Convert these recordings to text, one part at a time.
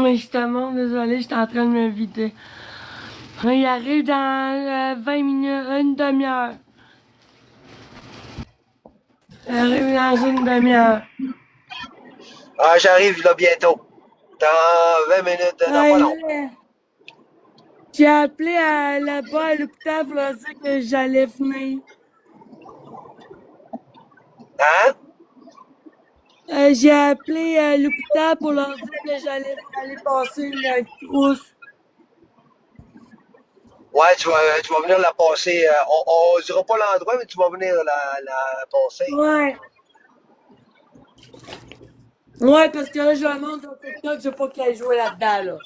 Mais justement, désolé, j'étais en train de me vider. Il arrive dans 20 minutes, une demi-heure. Il arrive dans une demi-heure. Ah, j'arrive là bientôt. Dans 20 minutes, non, pas Ouais, long. là, j'ai appelé là-bas à l'hôpital pour leur dire que j'allais venir. Hein? J'ai appelé l'hôpital pour leur dire que j'allais aller passer une trousse. Ouais, tu vas venir la passer. On dira pas l'endroit, mais tu vas venir la passer. Ouais. Ouais, parce que là, je leur montre sur TikTok, je veux pas qu'elle joue là-dedans, là.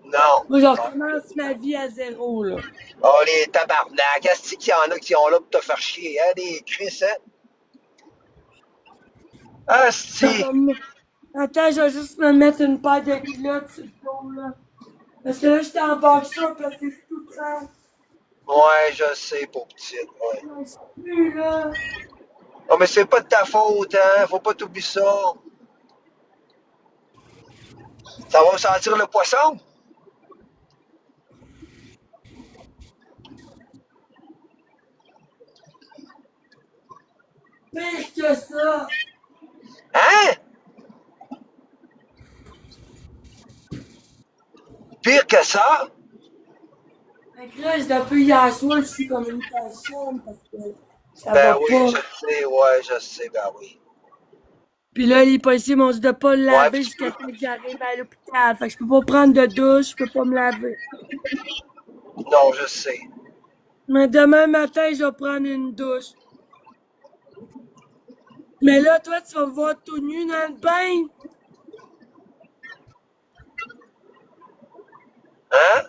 Non. Moi, je recommence ma vie à zéro, là. Oh, les tabarnak. Est-ce qu'il y en a qui sont là pour te faire chier, hein? Des Chris, hein? Asti. Attends, je vais juste me mettre une paire de culottes sur le dos, là. Parce que là, j'étais en boxeur parce que je suis tout prêt. Ouais, je sais, pour petite. Ouais. Je suis plus, là. Oh, mais c'est pas de ta faute, hein? Faut pas t'oublier ça. Ça va sentir le poisson? Pire que ça. Hein? Pire que ça? Fait que là, depuis hier soir, je suis comme une cochonne parce que ça va Ben oui, pas. je sais, ouais, je sais, ben oui. Puis là, les policiers m'ont dit de pas le Ouais, laver puis tu jusqu'à peux. temps que j'arrive à l'hôpital. Fait que je peux pas prendre de douche, je peux pas me laver. Non, je sais. Mais demain matin, je vais prendre une douche. Mais là, toi, tu vas me voir tout nu dans le bain. Hein?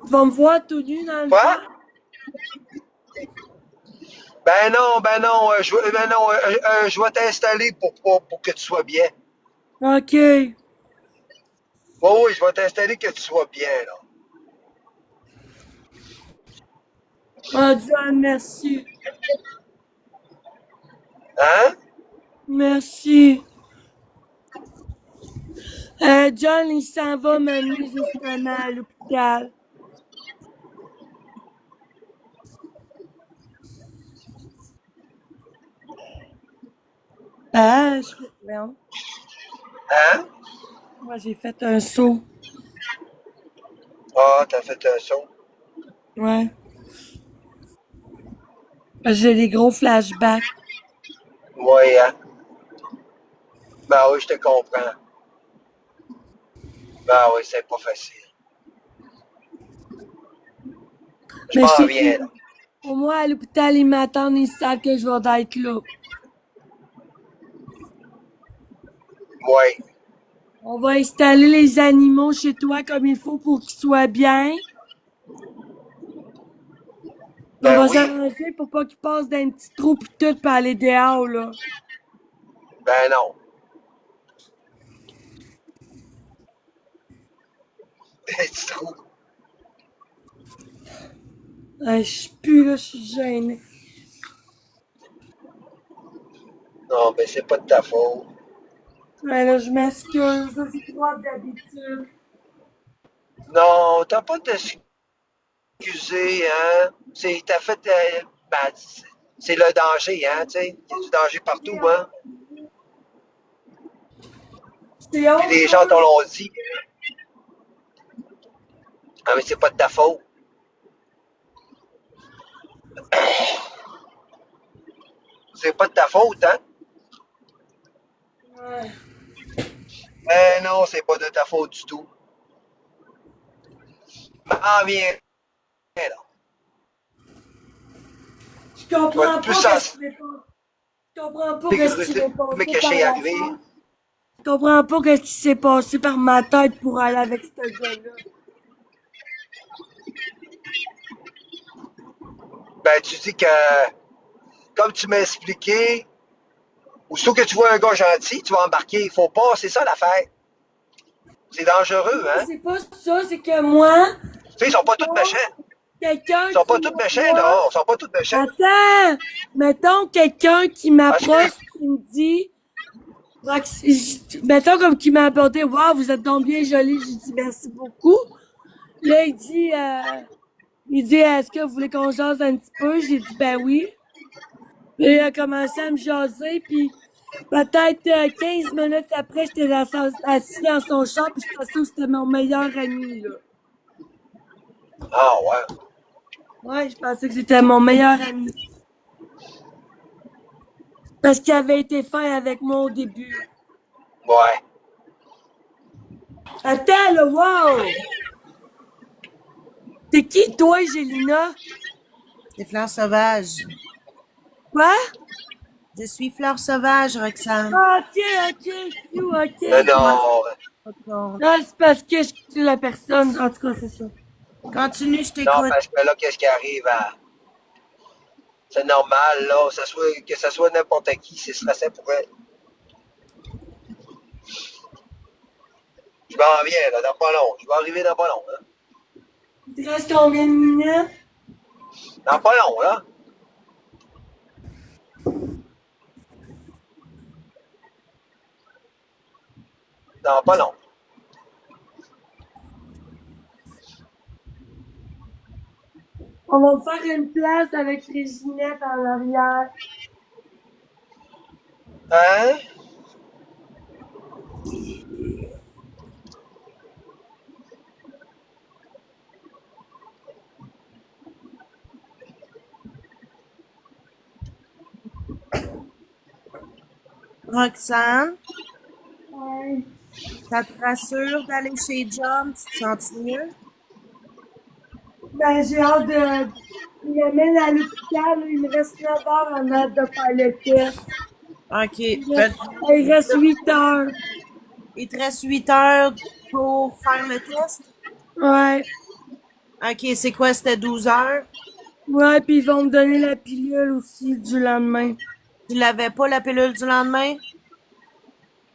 Tu vas me voir tout nu dans le Quoi? bain. Ben non, ben non, je vais t'installer pour que tu sois bien. OK. Oui, oui, je vais t'installer que tu sois bien, là. Oh, John, merci. Hein? Merci. John, il s'en va m'amener justement à l'hôpital. Ah, je fais... Non. Hein? Moi, j'ai fait un saut. Ah, t'as fait un son. Ouais. Parce que j'ai des gros flashbacks. Oui, hein? Ben oui, je te comprends. Ben oui, c'est pas facile. Je Mais je m'en sais viens, là. qu'au moins, à l'hôpital, ils m'attendent, ils savent que je vais être là. Oui. On va installer les animaux chez toi comme il faut pour qu'ils soient bien. On Ben va oui. s'arranger pour pas qu'ils passent dans un petit trou pis tout pour aller dehors, là. Ben non. Tu trouves? Je suis plus là, je suis gênée. Non, ben c'est pas de ta faute. Ouais, là, je m'excuse, ça, c'est trop d'habitude. Non, t'as pas de t'excuser, hein? T'as fait, ben, c'est le danger, hein, tu sais. Il y a du danger partout, hein. C'est Puis autre les gens t'en chose. l'ont dit. Ah, mais c'est pas de ta faute. C'est pas de ta faute, hein? Ouais. Ben non, c'est pas de ta faute du tout. M'en viens, là. Je Tu vas être comprends plus pas qu'est-ce sensible qui m'est passé. Je comprends pas qu'est-ce qui m'est mais passé que je par sais la arriver. tête. Je comprends pas qu'est-ce qui s'est passé par ma tête pour aller avec ce gars-là. Ben, tu dis que, comme tu m'as expliqué, aussitôt que tu vois un gars gentil, tu vas embarquer. Il faut pas, c'est ça l'affaire. C'est dangereux, Non, hein? c'est pas ça, c'est que moi, Tu sais, ils sont pas tous méchants. quelqu'un Ils sont qui pas tous méchants, là. m'approche. Ils sont pas tous méchants. Attends! Mettons quelqu'un qui Parce que, m'approche qui me dit Mettons comme qu'il m'a apporté, waouh, vous êtes donc bien jolie. J'ai dit merci beaucoup. Là, il dit, est-ce que vous voulez qu'on jase un petit peu? J'ai dit, ben oui. Puis il a commencé à me jaser, puis peut-être 15 minutes après, j'étais assis dans son char, puis je pensais que c'était mon meilleur ami, là. Ah, ouais. Ouais, je pensais que c'était mon meilleur ami. Parce qu'il avait été fin avec moi au début. Ouais. Attends, là, wow! T'es qui, toi, Gélina? C'est Fleur Sauvage. Quoi? Je suis Fleur Sauvage, Roxane. Ah, ok, phew, ok. Mais non. Non. Non, c'est parce que je suis la personne. En tout cas, c'est ça. Continue, je Non, t'écoute. parce que là, qu'est-ce qui arrive à. C'est normal, là. Que ce soit n'importe qui, c'est stressant pour elle. Je m'en viens, là, dans pas long. Je vais arriver dans pas long, là. Il te reste combien de minutes? Dans pas long, là. Dans pas long. On va faire une place avec Réginette en arrière. Hein? Roxane, Ouais. ça te rassure d'aller chez John? Tu te sens mieux? Ben, j'ai hâte de. Il m'amène à l'hôpital. Il me reste 9 heures en hâte de faire le test. OK. Il reste 8 heures. Il te reste 8 heures pour faire le test? Ouais. OK, c'est quoi? C'était 12 heures? Ouais, puis ils vont me donner la pilule aussi du lendemain. Tu l'avais pas, la pilule du lendemain?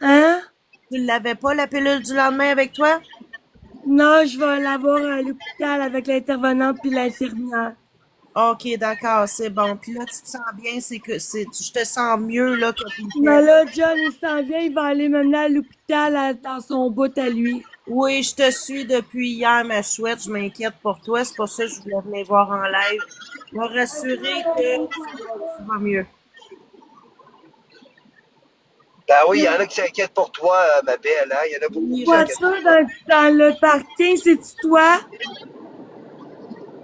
Hein? Tu l'avais pas, la pilule du lendemain avec toi? Non, je vais l'avoir à l'hôpital avec l'intervenante puis l'infirmière. OK, d'accord, c'est bon. Puis là, tu te sens bien, je te sens mieux, là, que Mais t'étais. là, John, il s'en vient, il va aller m'amener à l'hôpital dans son bout à lui. Oui, je te suis depuis hier, ma chouette. Je m'inquiète pour toi. C'est pour ça que je voulais venir voir en live. Me rassurer que tu vas mieux. Ben oui, il y en a qui s'inquiètent pour toi, ma belle, hein? Il y en a beaucoup Oui, qui je s'inquiètent Voiture pour toi. dans le parking, c'est-tu toi?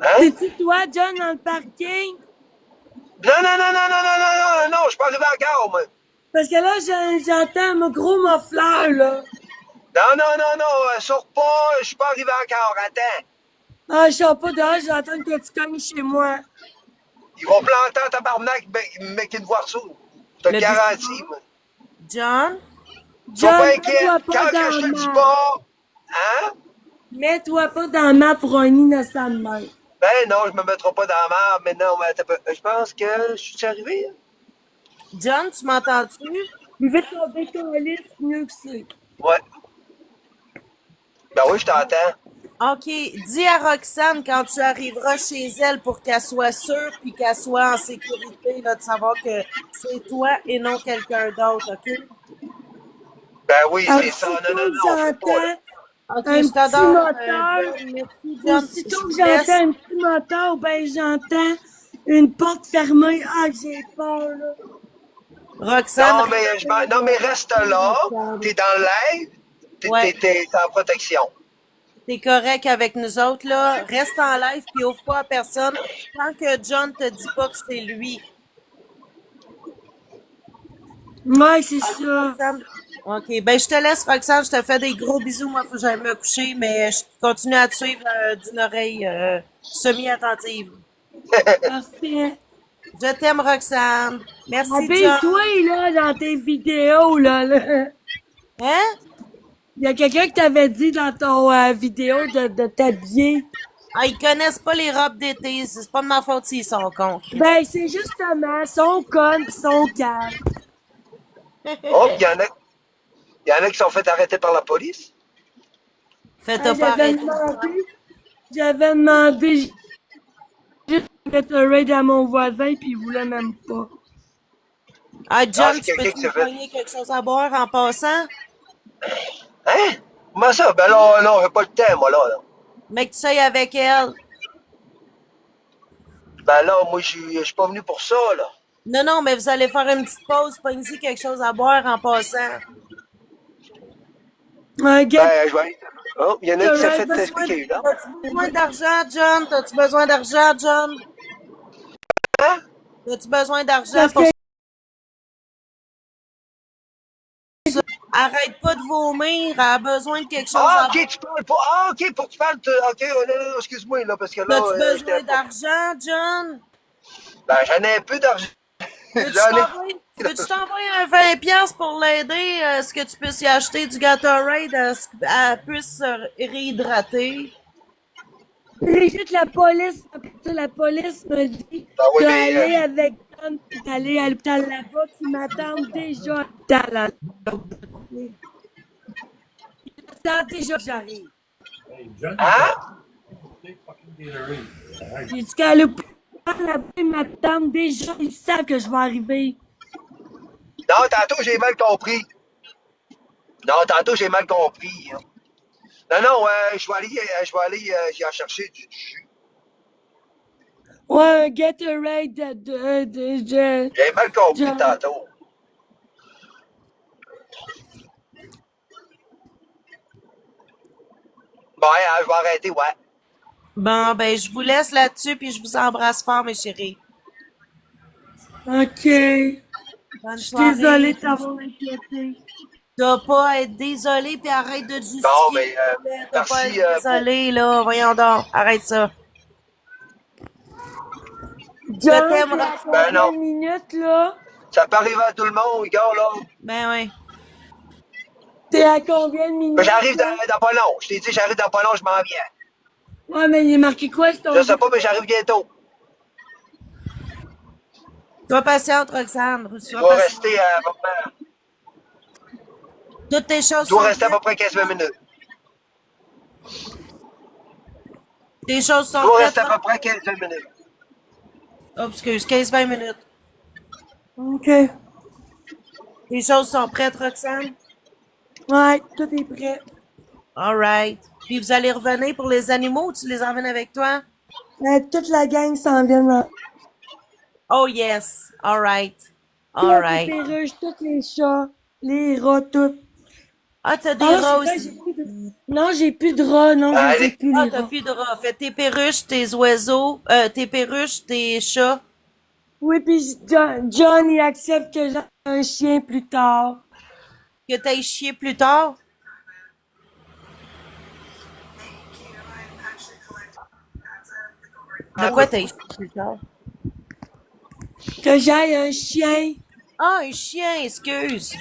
Hein? C'est-tu toi, John, dans le parking? Non, non, non, non, non, non, non, non, non, je suis pas arrivé encore, moi. Parce que là, j'entends mon gros muffleur, là. Non, non, non, non, sors pas, je suis pas arrivé encore, attends. Ah, je sors pas dehors, j'entends que tu cognes chez moi. Ils vont planter un tabarnak, mais qu'ils te voient ça. Je te Le garantis, moi. John? Sois John, pas inquiet. mets-toi pas Quand que je dans te dis ma... pas, hein? Mets-toi pas dans ma pour un innocent de même. Ben non, je me mettrai pas dans la merde, mais non, mais attends, je pense que je suis arrivé, hein? John, tu m'entends-tu? Plus vite qu'on décollisse, mieux que c'est. Ouais. Ben oui, je t'entends. OK. Dis à Roxane quand tu arriveras chez elle pour qu'elle soit sûre puis qu'elle soit en sécurité, là, de savoir que c'est toi et non quelqu'un d'autre, OK? Ben oui, c'est ça. Non, non, Aussitôt que non, faut pas, là. OK, j'entends un je petit t'adore, moteur, John. Merci, John. aussitôt Je que vous laisse. j'entends un petit moteur, ben j'entends une porte fermée. Ah, j'ai peur, là. Roxane, Non, mais reste là. T'es dans l'air. ouais, T'es en protection. t'es correct avec nous autres, là. Reste en live puis ouvre pas à personne tant que John te dit pas que c'est lui. Ouais, c'est ça. Roxane? OK. Ben, je te laisse, Roxane. Je te fais des gros bisous. Moi, faut que j'aille me coucher, mais je continue à te suivre d'une oreille semi-attentive. Parfait. Je t'aime, Roxane. Merci, John. Habille-toi, là, dans tes vidéos, là. Hein? Il y a quelqu'un qui t'avait dit dans ton vidéo de t'habiller. Ah, ils connaissent pas les robes d'été. C'est pas de ma faute s'ils sont cons. Ben, c'est justement son conne pis son calme. Oh, il y en a qui sont fait arrêter par la police. Fais-toi pas arrêter. J'avais demandé juste de mettre un raid à mon voisin pis il voulait même pas. Ah, Non, John, c'est tu quelqu'un peux-tu qui me s'est fait. pogner quelque chose à boire en passant? Hein? Comment ça? Ben là, non, j'ai pas le temps, moi, là. Mais que tu sois avec elle. Ben là, moi, je suis pas venu pour ça, là. Non, non, mais vous allez faire une petite pause, pognez quelque chose à boire en passant. Get Ben, je vais aller. Oh, il y en a un qui s'est a T'as-tu ride. fait besoin, expliquer, là. t'as-tu besoin d'argent, John? T'as-tu besoin d'argent, John? Hein? As-tu besoin d'argent Parce pour que ça? Arrête pas de vomir, elle a besoin de quelque chose Ah, à ok, boire. tu parles pas. Ah, ok, pour que tu parles. Ok, oh, non, non, excuse-moi, là, parce que là, As-tu j'étais besoin pas. d'argent, John? Ben, j'en ai un peu d'argent. Veux-tu J'en ai. t'envoyer un 20$ piastres pour l'aider? Est-ce que tu peux y acheter du Gatorade? Est-ce qu'elle puisse se réhydrater? Brigitte, la police me dit Ben oui, mais. d'aller avec John puis d'aller à l'hôpital là-bas qui m'attendent déjà à l'hôpital. Là. Ils m'attendent déjà que j'arrive. Hein? J'ai dit qu'à l'hôpital là-bas, ils m'attendent déjà. Ils savent que je vais arriver. Non, tantôt, j'ai mal compris. Non, tantôt, j'ai mal compris, hein. Non, non, j'y en chercher du jus. Ouais, un Gatorade de J'ai mal compris John. tantôt. Bon, hein, je vais arrêter, ouais. Bon, ben, je vous laisse là-dessus, puis je vous embrasse fort, mes chéris. OK. Je Bonne suis désolée soirée. de t'avoir inquiété. T'as pas à être désolé, puis arrête de te Non, justifier, mais s'il te plaît. T'as pas à merci être pour. désolé, là. Voyons donc. Arrête ça. Je John, t'aime, t'es à Ben combien non. de minutes, là? Ça peut arriver à tout le monde, regarde, là. Ben oui. T'es à combien de Ben, minutes, j'arrive là? dans pas long. Je t'ai dit, j'arrive dans pas long, je m'en viens. Ouais, mais il est marqué quoi, c'est Je ton sais pas, mais j'arrive bientôt. Sois patiente, Roxane. Je Sois dois patiente. rester à peu près, Toutes tes choses je dois sont rester à peu prêtes. près 15-20 minutes. Tes choses Je sont dois prêtes, rester à peu Rox? près 15-20 minutes. Oh, excuse, 15-20 minutes. OK. Tes choses sont prêtes, Roxane? Ouais, tout est prêt. Alright. Puis vous allez revenir pour les animaux ou tu les emmènes avec toi? Toute la gang s'en vient. Là. Oh yes. Alright. Toutes les Alright. perruches, tous les chats, les rats, tout. Ah, t'as des Ah, c'est rats vrai, j'ai aussi. plus de... Non, j'ai plus de rats. Non, je les ai Allez. plus, Ah, les t'as rats. plus de rats. Fais tes perruches, tes oiseaux, tes perruches, tes chats. Oui, puis John, il accepte que j'ai un chien plus tard. Que t'ailles chier plus tard. De quoi t'ailles chier plus tard? Que j'aille un chien. Ah, un chien, excuse.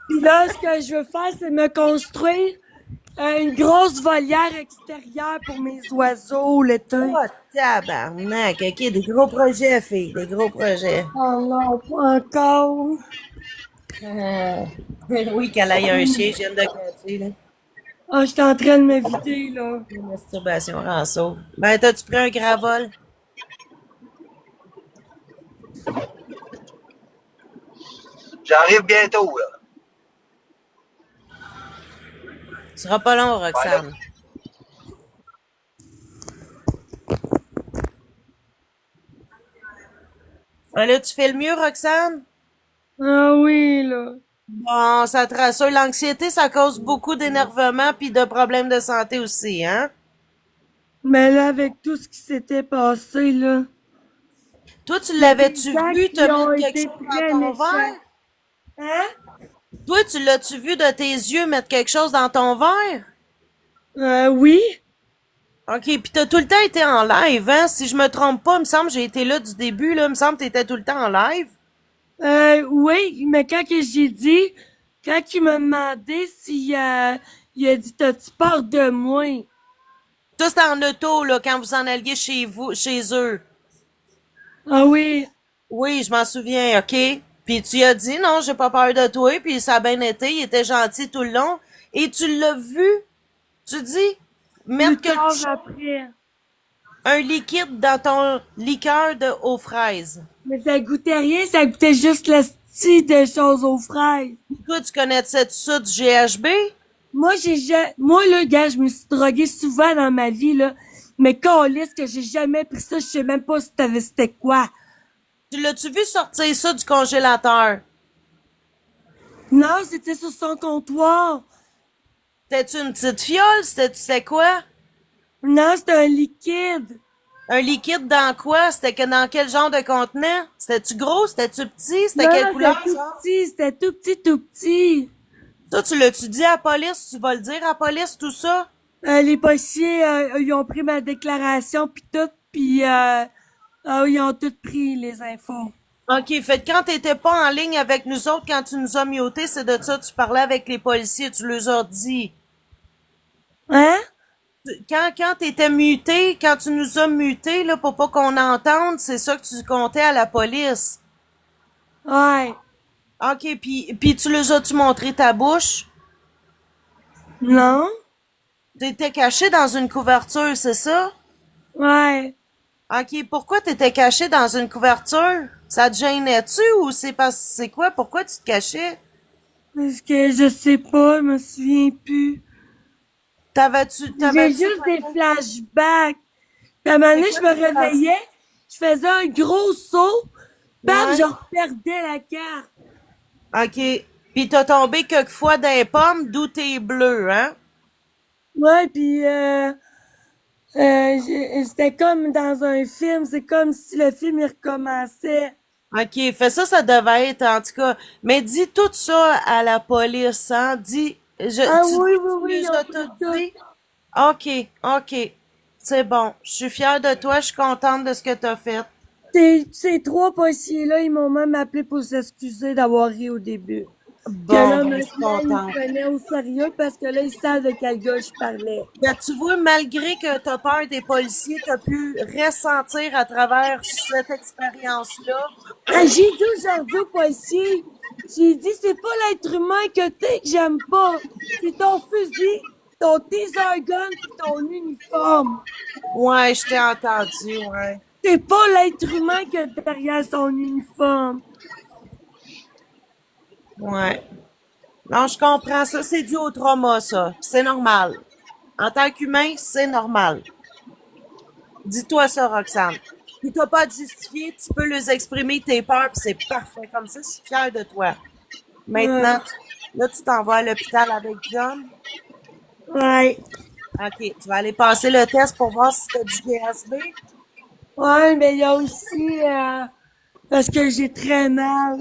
Puis là, ce que je veux faire, c'est me construire une grosse volière extérieure pour mes oiseaux l'été. Oh, tabarnak. OK, des gros projets, fille. Des gros projets. Oh non, pas encore. Oui, qu'elle aille un chien, je viens de catcher, là. Ah, je suis en train de me vider, là. Une masturbation rançon. Ben, t'as-tu pris un gravol? J'arrive bientôt, là. Ce sera pas long, Voilà. Roxane. Ben là, tu fais le mieux, Roxane? Ah oui, là. Bon, ça te rassure. L'anxiété, ça cause beaucoup d'énervement puis de problèmes de santé aussi, hein? Mais là, avec tout ce qui s'était passé, là. Toi, tu Les l'avais-tu gens vu te qui ont mettre quelque été chose très dans ton méchants. verre? Hein? Toi, tu l'as-tu vu de tes yeux mettre quelque chose dans ton verre? Oui. OK, puis t'as tout le temps été en live, hein? Si je me trompe pas, il me semble que j'ai été là du début, là. Il me semble que t'étais tout le temps en live. Oui, mais quand il m'a demandé s'il il a dit, t'as-tu peur de moi? Ça, c'était en auto, là, quand vous en alliez chez vous, chez eux. Ah oui. Oui, je m'en souviens, OK? Puis tu as dit, non, j'ai pas peur de toi, puis ça a bien été, il était gentil tout le long. Et tu l'as vu, tu dis, Plus mettre tard après. un liquide dans ton liqueur de aux fraises. Mais ça goûtait rien, ça goûtait juste le style de choses aux fraises. Toi, tu connaissais ça du GHB? Moi, là, gars, je me suis droguée souvent dans ma vie, là. Mais calisse que j'ai jamais pris ça, je sais même pas si t'avais c'était quoi. Tu l'as-tu vu sortir ça du congélateur? Non, c'était sur son comptoir. C'était-tu une petite fiole? C'était quoi? Non, c'était un liquide. Un liquide dans quoi? Dans quel genre de contenant? C'était-tu gros? C'était-tu petit? C'était Non, quelle non, couleur, c'était tout ça? petit, c'était tout petit, tout petit. Ça, tu l'as-tu dit à la police? Tu vas le dire à la police, tout ça? Les policiers, ils ont pris ma déclaration pis tout, pis ils ont tout pris les infos. OK, fait que quand t'étais pas en ligne avec nous autres, quand tu nous as mutés, c'est de ça que tu parlais avec les policiers, tu leur as dit. Hein? Quand t'étais muté, quand tu nous as mutés, là, pour pas qu'on entende, c'est ça que tu comptais à la police. Ouais. OK, puis tu leur as-tu montré ta bouche? Non? T'étais caché dans une couverture, c'est ça? Ouais. OK, pourquoi t'étais caché dans une couverture? Ça te gênait-tu ou c'est quoi? Pourquoi tu te cachais? Parce que je sais pas, je me souviens plus. T'avais-tu J'ai juste des flashbacks. Puis à un moment donné, je me réveillais, je faisais un gros saut, bam, Ouais. je reperdais la carte. OK. Puis t'as tombé quelquefois dans les pommes, d'où t'es bleu, hein? Ouais, puis c'était comme dans un film, c'est comme si le film il recommençait. OK, fait ça, ça devait être, en tout cas. Mais dis tout ça à la police, hein? Ah Tu oui, oui, oui, les ils as ont pris tout tout. dit? OK, OK. C'est bon. Je suis fière de toi, je suis contente de ce que t'as fait. Ces trois policiers-là, ils m'ont même appelé pour s'excuser d'avoir ri au début. Que Bon, là, ben, je suis maintenant, ils me contente. prenaient au sérieux parce que là, ils savent de quel gars je parlais. Ben, tu vois, malgré que t'as peur des policiers, t'as pu ressentir à travers cette expérience-là. Ah, j'ai dit aujourd'hui aux policiers, j'ai dit, c'est pas l'être humain que t'es que j'aime pas. C'est ton fusil, ton taser gun pis ton uniforme. Ouais, je t'ai entendu, ouais. C'est pas l'être humain que derrière son uniforme. Ouais. Non, je comprends ça. C'est dû au trauma, ça. C'est normal. En tant qu'humain, c'est normal. Dis-toi ça, Roxane. Puis t'as pas à te justifier, tu peux les exprimer tes peurs, puis c'est parfait. Comme ça, je suis fière de toi. Maintenant, là, tu t'en vas à l'hôpital avec John. Ouais. OK, tu vas aller passer le test pour voir si t'as du GHB. Ouais, mais il y a aussi, parce que j'ai très mal.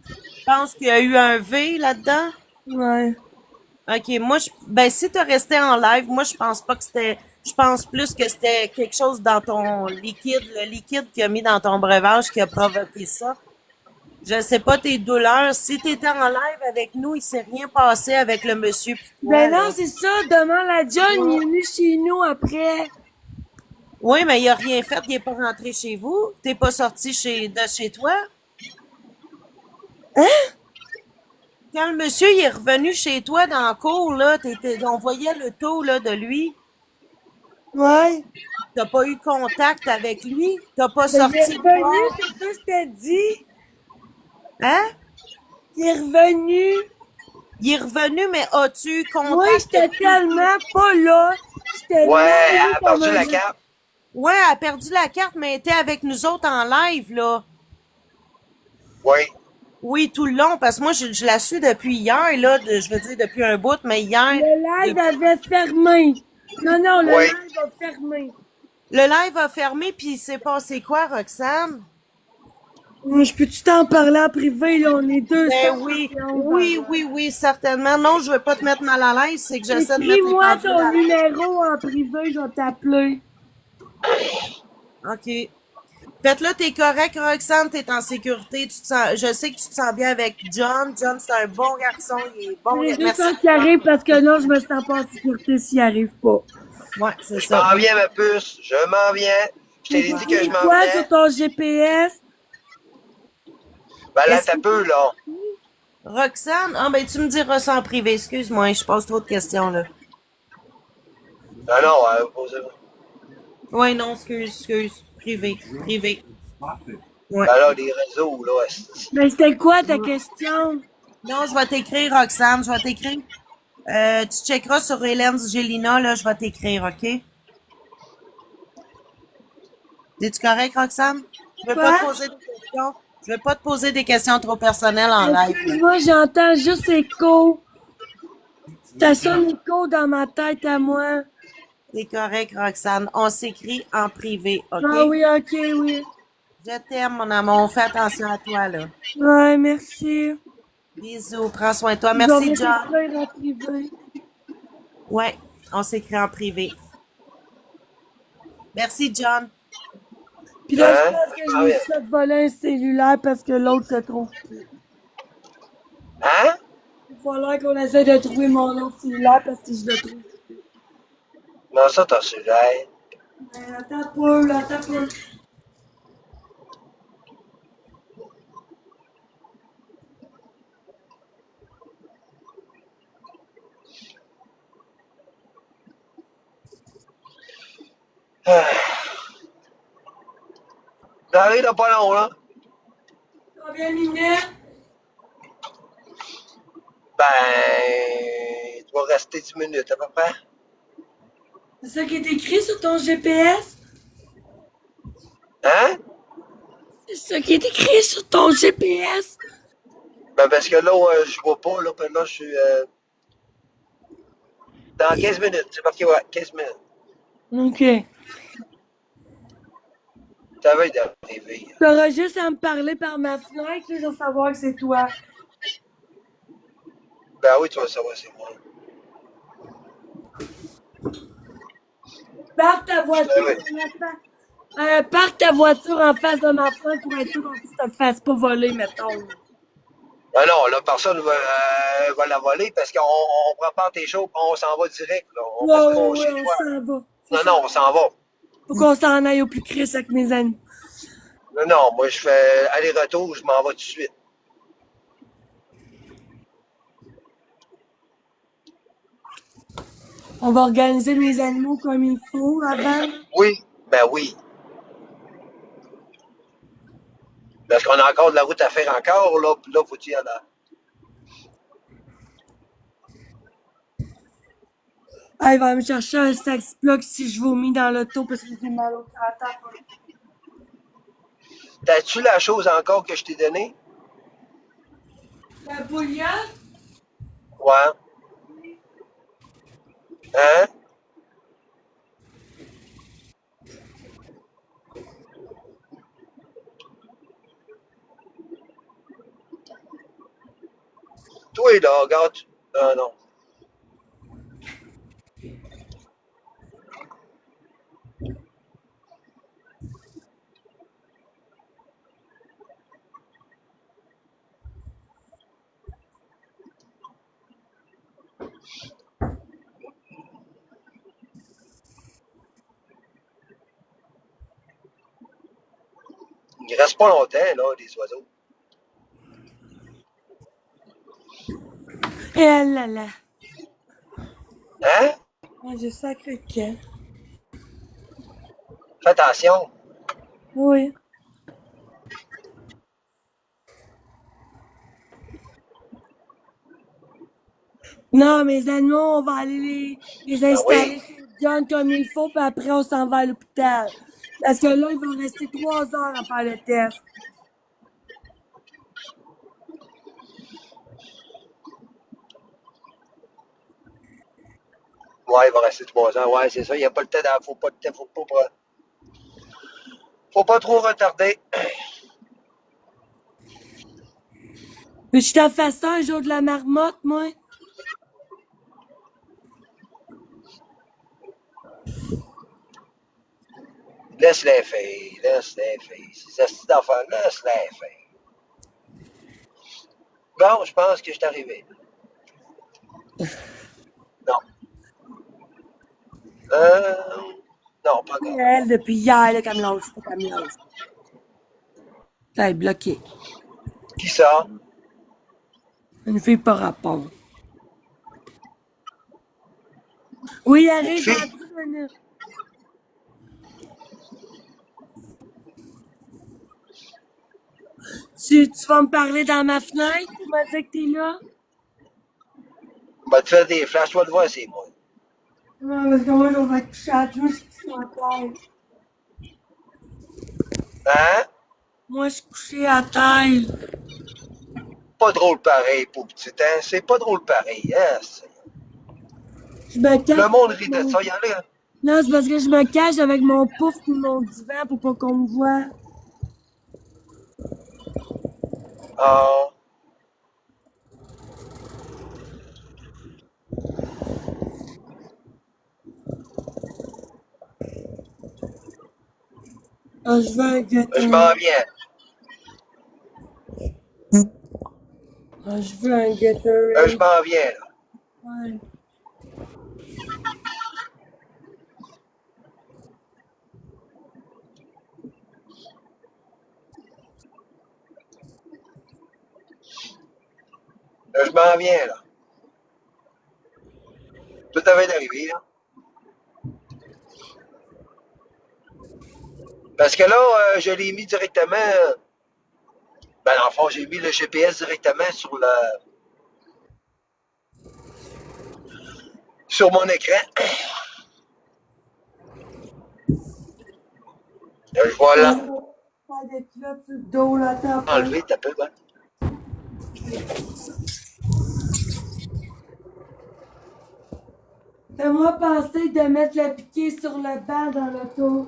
Je pense qu'il y a eu un V là-dedans. Ouais. OK, ben, si t'as resté en live, moi, je pense pas que je pense plus que c'était quelque chose dans ton liquide, le liquide qu'il a mis dans ton breuvage qui a provoqué ça. Je sais pas tes douleurs. Si t'étais en live avec nous, il s'est rien passé avec le monsieur pis toi, Ben là. non, c'est ça, demain la John, il est venu chez nous après. Oui, mais il a rien fait, il est pas rentré chez vous. T'es pas sorti de chez toi. Hein? Quand le monsieur il est revenu chez toi dans la cour, là, on voyait le taux là, de lui. Ouais. T'as pas eu contact avec lui. T'as pas Ben, il est sorti le revenu, corps. c'est ça que je t'ai dit. Hein? Il est revenu. Il est revenu, mais as-tu eu Oui, contact j'étais avec lui? tellement pas là. J'étais Ouais, elle mêlée a comme perdu un la jeu. carte. Ouais, elle a perdu la carte, mais elle était avec nous autres en live, là. Oui. Oui, tout le long, parce que moi, je la suis depuis hier, là, je veux dire depuis un bout, mais hier, Le live de- avait fermé. Non, non, le Oui. live a fermé. le live a fermé, puis il s'est passé quoi, Roxane? Je peux-tu t'en parler en privé, là? On est deux Ben oui, oui, certainement. Non, je veux pas te mettre mal à l'aise, c'est que j'essaie de mettre les Écris-moi pendules ton à l'aise. numéro en privé, je vais t'appeler. OK. Fait là, t'es correct, Roxane, t'es en sécurité, je sais que tu te sens bien avec John. John, c'est un bon garçon, il est bon, J'ai juste merci. un qui arrive parce que non, je me sens pas en sécurité s'il arrive pas. Ouais, c'est Je ça. m'en viens, ma puce. Je m'en viens. Je t'ai dit que je m'en Quoi viens. sur ton GPS? Ben là, Est-ce t'as peu, là. Roxane, ah ben tu me diras ça en privé, excuse-moi, je pose trop de questions là. Non, non, posez-vous. Ouais, non, excuse, privé. Ouais. Ben là, les réseaux, là, esti. Mais c'était quoi ta question? Non, je vais t'écrire, Roxane. Je vais t'écrire. Tu checkeras sur Hélène Gélina, là, je vais t'écrire, OK? Es-tu correct, Roxane? Je vais pas te Quoi? poser des questions. Je vais pas te poser des questions trop personnelles en live, là. Excuse-moi, j'entends juste écho. Ça sonne écho dans ma tête à moi. C'est correct, Roxane. On s'écrit en privé, OK? Ah oui, ok, oui. Je t'aime, mon amour. Fais attention à toi, là. Ouais, merci. Bisous. Prends soin de toi. Je Merci, vais John. t'écrire en privé. Ouais, on s'écrit en privé. Merci, John. Puis là, je Hein? pense que je Ah me oui. suis fait voler un cellulaire parce que l'autre se trouve plus. Hein? Il va falloir qu'on essaie de trouver mon autre cellulaire parce que je le trouve. Non, ça, t'as su, hey. Mais attends un peu, là, attends un peu. J'arrive dans pas long, là. Combien de minutes? Ben, tu vas rester 10 minutes, à peu près. C'est ça qui est écrit sur ton GPS? Hein? C'est ça qui est écrit sur ton GPS? Ben, parce que là, je vois pas, là, puis là, je suis, dans 15 minutes. C'est marqué, ouais, 15 minutes. Ok. Ça va d'arriver. T'auras juste à me parler par ma fenêtre, là, je vais savoir que c'est toi. Ben oui, tu vas savoir, c'est moi. Parque ta Je voiture t'avais. parque ta voiture en face de ma fenêtre pour être sûr qu'on ne te fasse pas voler, mettons. Ben non, là, personne va la voler parce qu'on on prépare tes choses on s'en va direct, là. On Ouais, reste ouais, pas ouais, chez on toi. s'en va. Non, non, on s'en va. Faut qu'on s'en aille au plus Chris avec mes amis. Non, non, moi, je fais aller-retour, je m'en vais tout de suite. On va organiser mes animaux comme il faut avant. Oui, ben oui. Parce qu'on a encore de la route à faire encore, là, puis là, faut-il y aller. Ah, il va me chercher un sex plug si je vomis dans l'auto parce que j'ai mal au cratère. T'as-tu la chose encore que je t'ai donnée? La bouillante? Ouais. Hein? Toi, là, regarde. Ah non. Il reste pas longtemps, là, les oiseaux. Eh là là. Hein? Moi, j'ai sacré quel. Fais attention. Oui. Non, mes animaux, on va aller les Ben installer oui. chez John comme il faut, puis après, on s'en va à l'hôpital. Parce que là, ils vont rester 3 heures à faire le test. Ouais, il va rester 3 ans. Ouais, c'est ça. Il n'y a pas le temps. Faut pas, faut pas trop retarder. Mais je t'en fasse ça un jour de la marmotte, moi. Laisse-les faire. Laisse-les faire. Ces astuces d'enfants, laisse-les faire. Bon, je pense que je suis arrivé. Non. Non, pas encore. Elle, depuis hier, là, qu'elle me lâche pas, qu'elle me lâche. Ça est bloqué. Qui ça? Une fille par rapport. Oui, Une arrive dans fille? 10 minutes. Tu vas me parler dans ma fenêtre pour me dire que t'es là? On va te faire des flashs, tu vas te voir, c'est moi. Non, parce que moi, je vais te coucher à tous, je suis en terre. Hein? Moi, je suis couché à terre. Pas drôle pareil, pauvre petit, hein? C'est pas drôle pareil, hein? Je me cache Le monde avec rit de mon... ça, y en a. Non, c'est parce que je me cache avec mon pouf et mon divan pour pas qu'on me voie. Ah, Ah, je veux un je m'en Gatorade. viens. Ah, je veux un Je Gatorade. m'en viens, là. Ouais. Je m'en viens, là. Tout avait d'arriver, là. Parce que là, je l'ai mis directement. Ben, dans le fond, j'ai mis le GPS directement sur mon écran. Je vais Faire des culottes sur le dos, là, t'as pas. l'enlever, t'as peu, ben. Fais-moi penser de mettre le piqué sur le banc dans l'auto.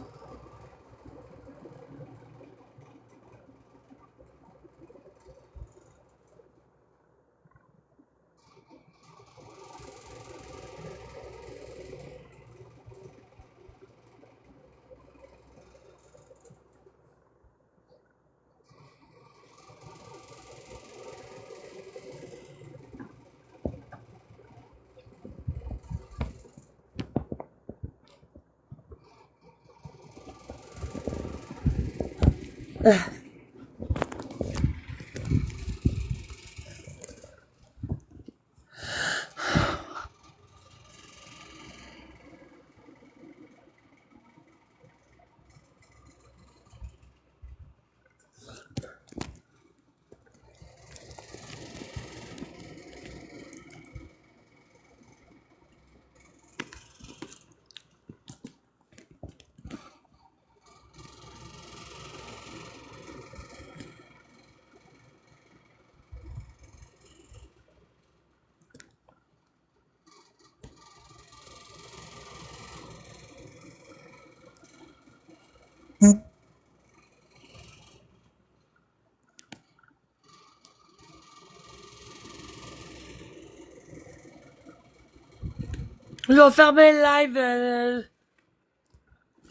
Je vais fermer le live,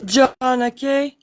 John, ok?